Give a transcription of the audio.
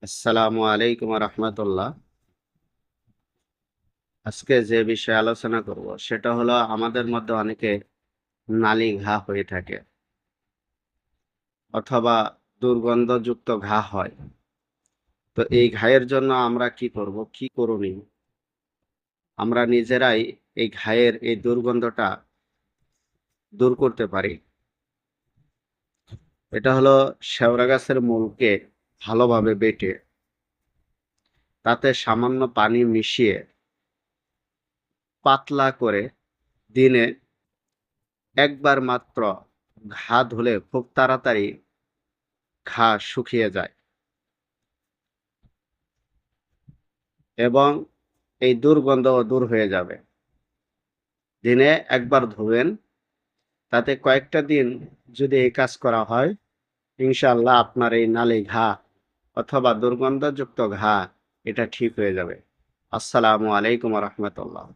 আসসালামু আলাইকুম রহমতুল্লাহ। আজকে যে বিষয়ে আলোচনা করব সেটা হলো আমাদের মধ্যে অনেকে নালী ঘা হয়ে থাকে অথবা দুর্গন্ধযুক্ত ঘা হয়। তো এই ঘায়ের জন্য আমরা কি করব, কি করণীয়? আমরা নিজেরাই এই ঘায়ের এই দুর্গন্ধটা দূর করতে পারি। এটা হলো শেওড়া গাছের মূলকে ভালোভাবে বেটে তাতে সামান্য পানি মিশিয়ে পাতলা করে দিনে একবার মাত্র ঘা ধুলে খুব তাড়াতাড়ি ঘা শুকিয়ে যায় এবং এই দুর্গন্ধও দূর হয়ে যাবে। দিনে একবার ধুবেন, তাতে কয়েকটা দিন যদি এই কাজ করা হয়, ইনশাআল্লাহ আপনার এই নালী ঘা অথবা দুর্গন্ধযুক্ত ঘা এটা ঠিক হয়ে যাবে। আসসালামু আলাইকুম রহমতুল্লাহ।